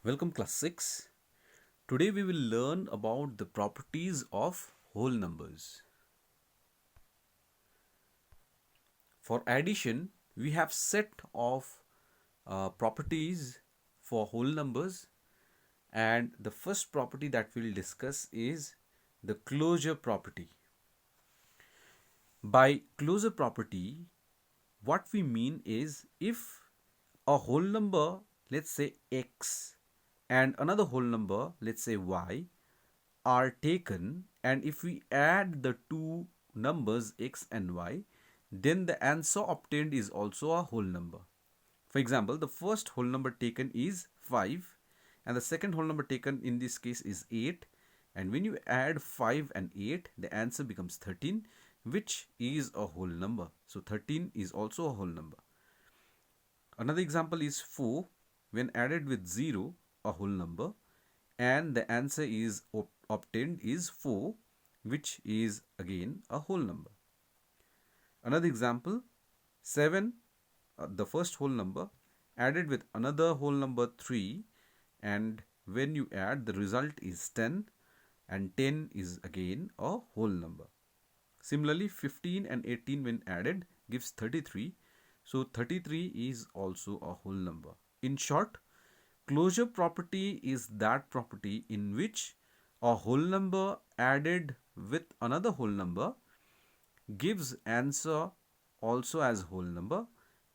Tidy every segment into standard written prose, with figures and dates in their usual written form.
Welcome class 6. Today we will learn about the properties of whole numbers. For addition, we have set of properties for whole numbers, and the first property that we'll discuss is the closure property. By closure property, what we mean is if a whole number, let's say x, and another whole number, let's say y, are taken, and if we add the two numbers x and y, then the answer obtained is also a whole number. For example, the first whole number taken is 5 and the second whole number taken in this case is 8, and when you add 5 and 8, the answer becomes 13, which is a whole number. So 13 is also a whole number. Another example is 4 when added with 0, a whole number, and the answer is obtained is 4, which is again a whole number. Another example, 7, the first whole number, added with another whole number 3, and when you add, the result is 10, and 10 is again a whole number. Similarly, 15 and 18 when added gives 33, so 33 is also a whole number. In short, closure property is that property in which a whole number added with another whole number gives answer also as whole number.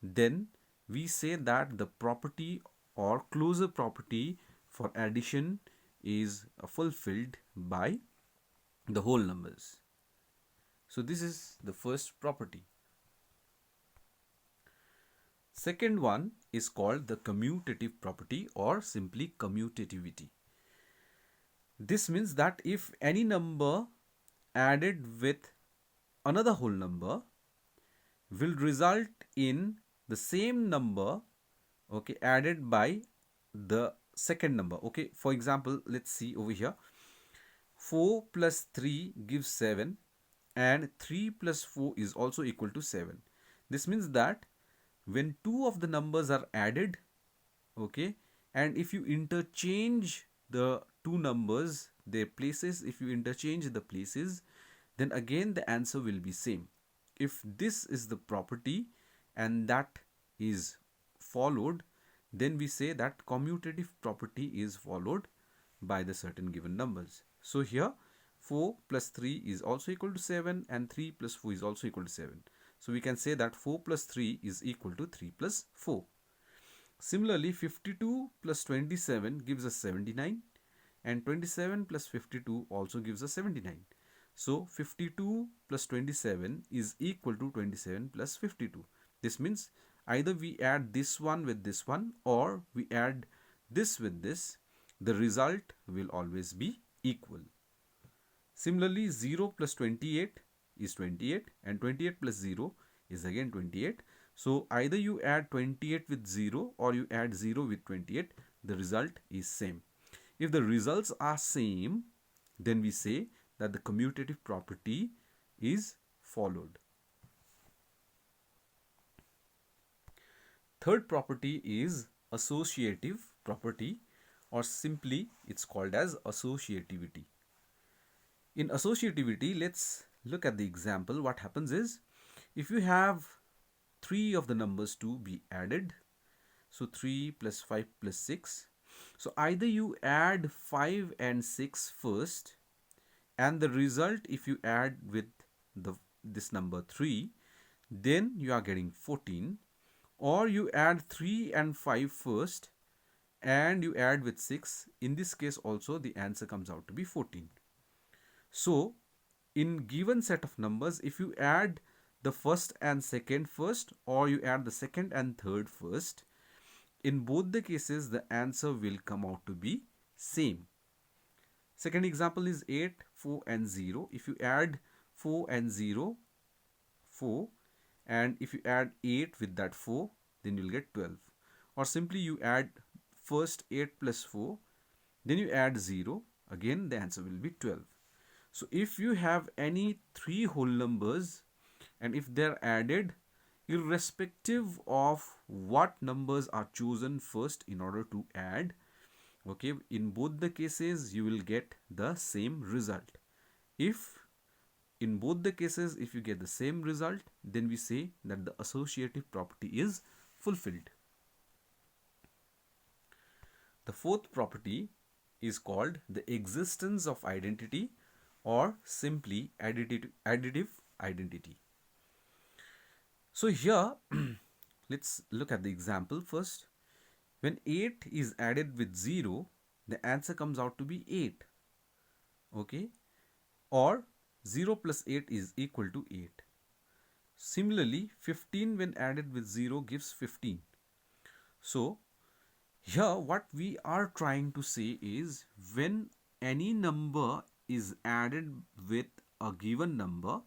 Then we say that the property or closure property for addition is fulfilled by the whole numbers. So this is the first property. Second one is called the commutative property or simply commutativity. This means that if any number added with another whole number will result in the same number, okay, added by the second number. Okay, for example, let's see over here. 4 plus 3 gives 7 and 3 plus 4 is also equal to 7. This means that when two of the numbers are added, okay, and if you interchange the two numbers, their places, if you interchange the places, then again the answer will be same. If this is the property and that is followed, then we say that commutative property is followed by the certain given numbers. So here 4 plus 3 is also equal to 7 and 3 plus 4 is also equal to 7. So we can say that 4 plus 3 is equal to 3 plus 4. Similarly, 52 plus 27 gives us 79 and 27 plus 52 also gives us 79. So 52 plus 27 is equal to 27 plus 52. This means either we add this one with this one or we add this with this, the result will always be equal. Similarly, 0 plus 28 is 28 and 28 plus 0 is again 28. So either you add 28 with 0 or you add 0 with 28, the result is same. If the results are same, then we say that the commutative property is followed. Third property is associative property, or simply it's called as associativity. In associativity, let's look at the example. What happens is, if you have three of the numbers to be added, so 3 plus 5 plus 6, so either you add 5 and 6 first, and the result, if you add with this number 3, then you are getting 14, or you add 3 and 5 first and you add with 6. In this case also the answer comes out to be 14. So in given set of numbers, if you add the first and second first or you add the second and third first, in both the cases the answer will come out to be same. Second example is 8, 4 and 0. If you add 4 and 0, 4, and if you add 8 with that 4, then you'll get 12. Or simply you add first 8 plus 4, then you add 0, again the answer will be 12. So if you have any three whole numbers and if they're added, irrespective of what numbers are chosen first in order to add, Okay, in both the cases you will get the same result. If in both the cases if you get the same result, then we say that the associative property is fulfilled. The fourth property is called the existence of identity or simply additive identity. So here let's look at the example first. When 8 is added with 0, the answer comes out to be 8. Okay, or 0 plus 8 is equal to 8. Similarly, 15 when added with 0 gives 15. So here what we are trying to say is when any number is added with a given number,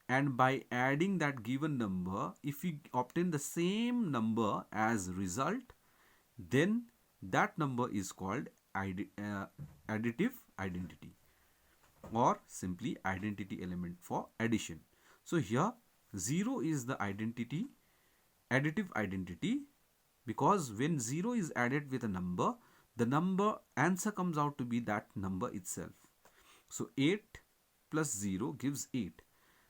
and by adding that given number, if we obtain the same number as result, then that number is called additive identity or simply identity element for addition. So here 0 is the identity, additive identity, because when 0 is added with a number, the number answer comes out to be that number itself. So 8 plus 0 gives 8.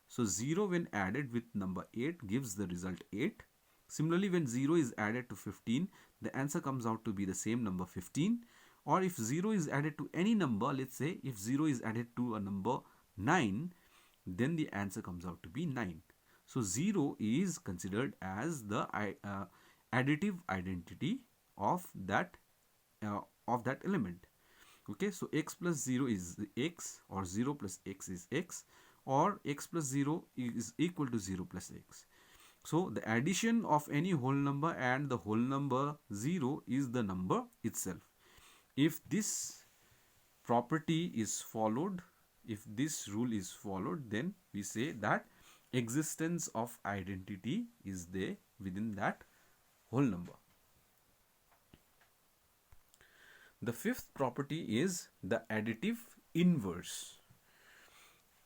So 0 when added with number 8 gives the result 8. Similarly, when 0 is added to 15, the answer comes out to be the same number 15. Or if 0 is added to any number, let's say if 0 is added to a number 9, then the answer comes out to be 9. So 0 is considered as the additive identity of that element. Okay, so x plus 0 is x, or 0 plus x is x, or x plus 0 is equal to 0 plus x. So the addition of any whole number and the whole number 0 is the number itself. If this property is followed, if this rule is followed, then we say that existence of identity is there within that whole number. The fifth property is the additive inverse.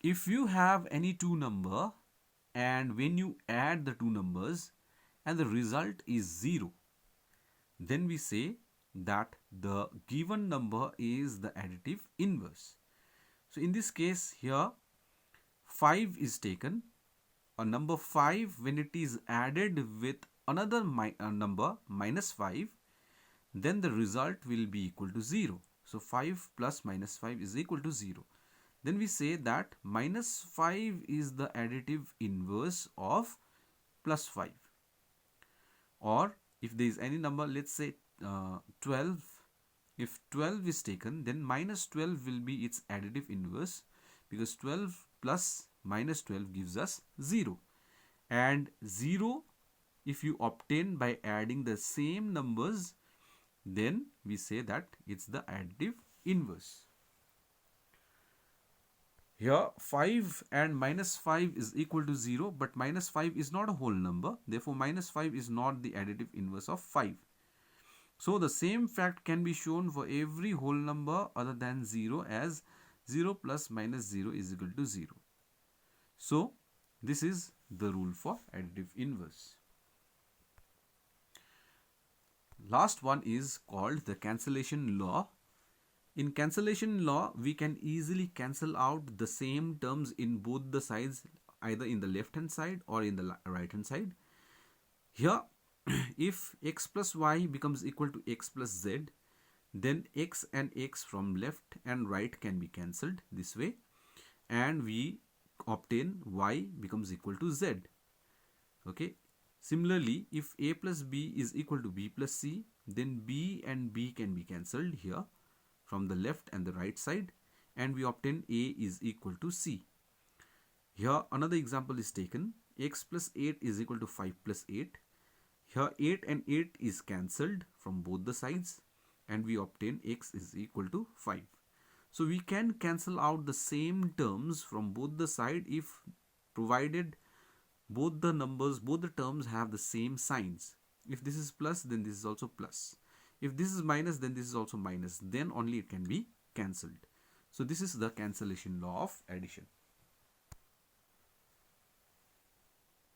If you have any two number and when you add the two numbers and the result is 0, then we say that the given number is the additive inverse. So in this case here 5 is taken. A number 5, when it is added with another number minus 5, then the result will be equal to 0. So 5 plus minus 5 is equal to 0. Then we say that minus 5 is the additive inverse of plus 5. Or if there is any number, let's say 12, if 12 is taken, then minus 12 will be its additive inverse, because 12 plus minus 12 gives us 0. And 0 if you obtain by adding the same numbers, then we say that it's the additive inverse. Here 5 and minus 5 is equal to 0, but minus 5 is not a whole number, therefore minus 5 is not the additive inverse of 5. So the same fact can be shown for every whole number other than 0, as 0 plus minus 0 is equal to 0. So this is the rule for additive inverse. Last one is called the cancellation law. In cancellation law, we can easily cancel out the same terms in both the sides, either in the left hand side or in the right hand side. Here, if x plus y becomes equal to x plus z, then x and x from left and right can be cancelled this way, and we obtain y becomes equal to z. Okay. Similarly, if a plus b is equal to b plus c, then b and b can be cancelled here from the left and the right side, and we obtain a is equal to c. Here another example is taken. X plus 8 is equal to 5 plus 8. Here 8 and 8 is cancelled from both the sides, and we obtain x is equal to 5. So we can cancel out the same terms from both the side if provided both the terms have the same signs. If this is plus, then this is also plus. If this is minus, then this is also minus. Then only it can be cancelled. So this is the cancellation law of addition.